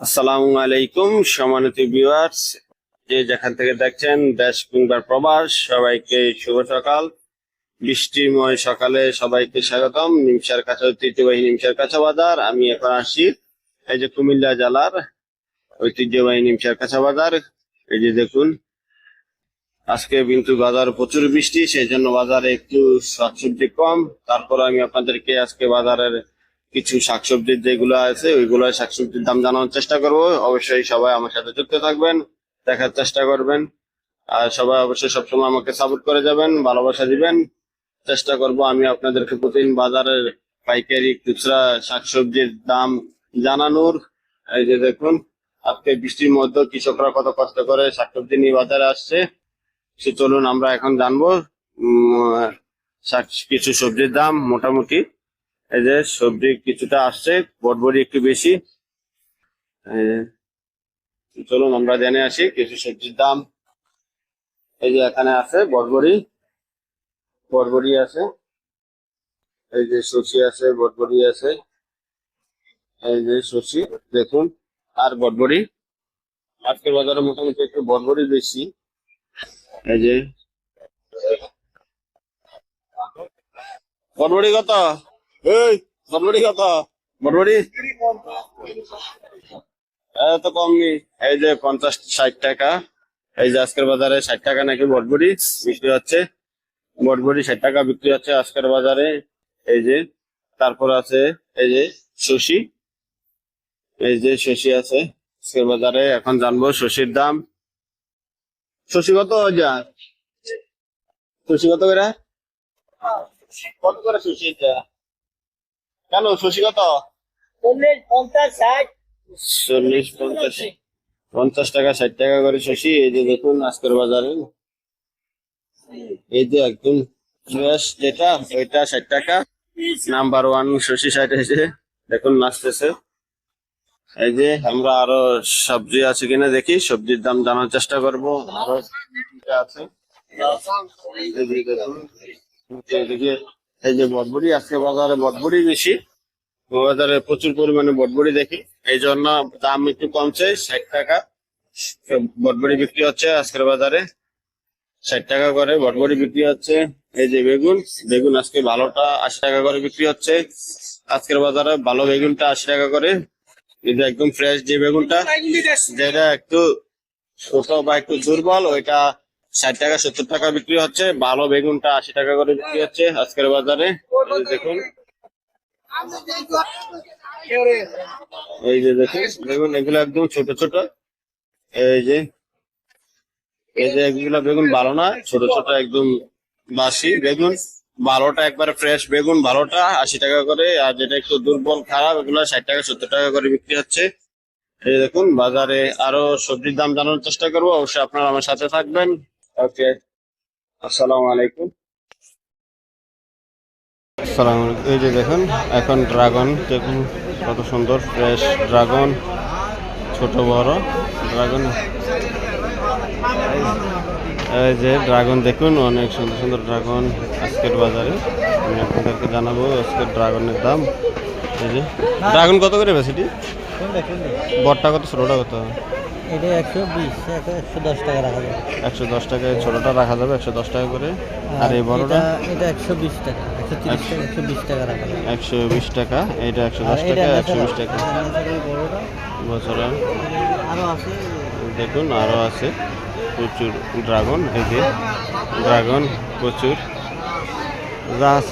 আসসালামু আলাইকুম সম্মানিত ভিউয়ার্স, যে যেখান থেকে দেখছেন দেশ কিংবা প্রবাস, সবাইকে শুভ সকাল। বৃষ্টিময় সকালে সবাইকে স্বাগতম। নিমসার কাছে ঐতিহ্যবাহী নিমসার কাঁচা বাজার। আমি এখন আসছি এই যে কুমিল্লা জেলার ঐতিহ্যবাহী নিমসার কাঁচা বাজার। এই যে দেখুন, আজকে কিন্তু বাজার প্রচুর বৃষ্টি, সেই জন্য বাজারে একটু শাকসবজি কম। তারপর আমি আপনাদেরকে আজকে বাজারের কিছু শাকসবজির যেগুলো আছে ওইগুলো শাকসবজির দাম জানানোর চেষ্টা করব। অবশ্যই সবাই আমার সাথে যুক্ত থাকবেন, দেখার চেষ্টা করবেন। আর সবাই অবশ্যই সবসময় আমাকে সাপোর্ট করে যাবেন, ভালোবাসা দিবেন। চেষ্টা করব আমি আপনাদেরকে প্রতিদিন বাজারের পাইকারি খুচরা শাকসবজির দাম জানানোর। এই যে দেখুন, আজকে বৃষ্টির মধ্যে কৃষকরা কত কষ্ট করে শাকসবজি নিয়ে বাজারে আসছে। সে চলুন আমরা এখন জানবো কিছু সবজির দাম। মোটামুটি এই যে সবজি কিছুটা আসছে, বটবড়ি একটু বেশি। এই যে চলুন আমরা জেনে আসি কিছু সবজির দাম। এই যে এখানে আছে বটবড়ি, বটবড়ি আছে। এই যে সর্ষে আছে, বটবড়ি আছে। এই যে সর্ষে দেখুন, আর বটবড়ি আজকের বাজারে মোটামুটি একটু বটবড়ি বেশি। এই যে বটবড়ি কত? এই বটবড়ি কত? বটবড়ি এত কম নেই। এই যে 50-60 টাকা। এই যে আজকের বাজারে 60 টাকা নাকি বটবড়ি বিক্রি হচ্ছে। বটবড়ি 60 টাকা বিক্রি হচ্ছে আজকের বাজারে। এই যে তারপর আছে এই যে শসি। এই যে শসি আছে আজকের বাজারে। এখন জানবো শসির দাম। শসি কত হাজার? শসি কত করে? কত করে শসি এটা? কেন শসি কত? 40, 50, 60। 50 টাকা 60 টাকা করে শসি। এই যে দেখুন আজকের বাজারে, এই যে একদম ফ্রেশ যেটা ওইটা 60 টাকা। নাম্বার ওয়ান শসি 60 এসে দেখুন নাচতেছে। এই যে আমরা আরো সবজি আছে কিনা দেখি, সবজির দাম জানার চেষ্টা করবো। আরো আছে এই যে দেখুন, এদিকে এই যে বটবড়ি, আজকে বাজারে বটবড়ি বেশি। বাজারে প্রচুর পরিমাণে বটবড়ি দেখি, এই জন্য দাম একটু কমছে। 60 টাকা বটবড়ি বিক্রি হচ্ছে আজকের বাজারে। 60 টাকা করে বটবড়ি বিক্রি হচ্ছে। এই যে বেগুন, বেগুন আজকে ভালোটা 80 টাকা করে বিক্রি হচ্ছে আজকের বাজারে। ভালো বেগুনটা 80 টাকা করে। কিন্তু একদম ফ্রেশ যে বেগুনটা, যেটা একটু ছোট বা একটু দুর্বল, ওইটা 60 টাকা 70 টাকা বিক্রি হচ্ছে। ভালো বেগুনটা 80 টাকা করে বিক্রি হচ্ছে আজকের বাজারে। এই যে দেখুন, এই যে দেখুন বেগুন, এগুলো একদম ছোট ছোট। এই যে এই যে এগুলা বেগুন ভালো না, ছোট ছোট একদম বাসি বেগুন। ভালোটা একবারে ফ্রেশ বেগুন ভালোটা 80 টাকা করে, আর যেটা একটু দুর্বল খারাপ এগুলো 60 টাকা 70 টাকা করে বিক্রি হচ্ছে। এই দেখুন বাজারে আরো সবজির দাম জানার চেষ্টা করবো, অবশ্যই আপনারা আমার সাথে থাকবেন। ওকে, আসসালামু আলাইকুম। আসসালামু আলাইকুম। এই যে দেখুন এখন ড্রাগন দেখুন, কত সুন্দর ফ্রেশ ড্রাগন, ছোট বড় ড্রাগন। এই যে ড্রাগন দেখুন, অনেক সুন্দর সুন্দর ড্রাগন আজকের বাজারে। আমি আপনাদেরকে জানাবো আজকের ড্রাগনের দাম। এই যে ড্রাগন কত করে বেশিটি? বড়টা কত, ছোটটা কত? এটা 120, 110 টাকা রাখা যাবে। 110 টাকায় ছোটটা রাখা যাবে 110 টাকা করে। আর এই বড়টা? এটা 120 টাকা, 130 টাকা, 120 টাকা রাখা যাবে। 120 টাকা। এটা 110 টাকা, 120 টাকা। বড়টা বছরা আরো আছে। দেখুন আরো আছে প্রচুর ড্রাগন। এই যে ড্রাগন প্রচুর গাছ।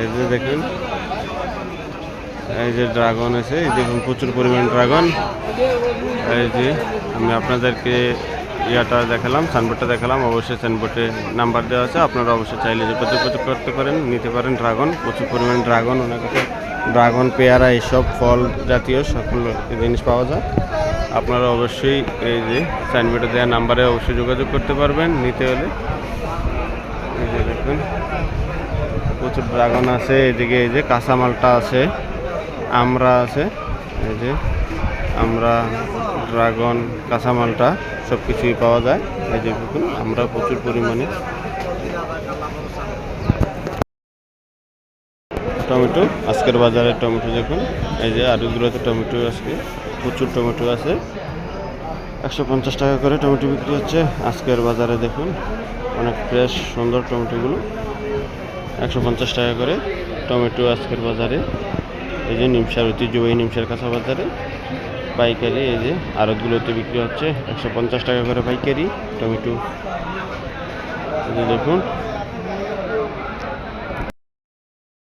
এই যে দেখুন, এই যে ড্রাগন আছে, এই দেখুন প্রচুর পরিমাণ ড্রাগন। এই যে আমি আপনাদেরকে ইয়াটা দেখালাম, সাইনবোর্ডটা দেখালাম। অবশ্যই সাইনবোর্ডে নাম্বার দেওয়া আছে, আপনারা অবশ্যই চাইলে যোগাযোগ করতে পারেন, নিতে পারেন ড্রাগন। প্রচুর পরিমাণ ড্রাগন, ওনার কাছে ড্রাগন, পেয়ারা, এইসব ফল জাতীয় সকল জিনিস পাওয়া যায়। আপনারা অবশ্যই এই যে সাইনবোর্ডে দেওয়া নাম্বারে অবশ্যই যোগাযোগ করতে পারবেন নিতে হলে। এই যে দেখুন প্রচুর ড্রাগন আছে। এদিকে এই যে কাঁচামালটা আছে, আমরা আছে। এই যে আমরা, ড্রাগন, কাঁচামালটা সব কিছুই পাওয়া যায়। এই যে দেখুন আমরা প্রচুর পরিমাণে। টমেটো আজকের বাজারে টমেটো দেখুন, এই যে আলুগুলোতে টমেটো আজকে প্রচুর টমেটো আছে। 150 টাকা করে টমেটো বিক্রি হচ্ছে আজকের বাজারে। দেখুন অনেক ফ্রেশ সুন্দর টমেটোগুলো। 150 টাকা করে টমেটো আজকের বাজারে। এই যে নিমসার ঐতিহ্যবাহী নিমসার কাঁচা বাজারে পাইকারি এই যে আড়তগুলোতে বিক্রি হচ্ছে 150 টাকা করে পাইকারি টমেটো। এই যে দেখুন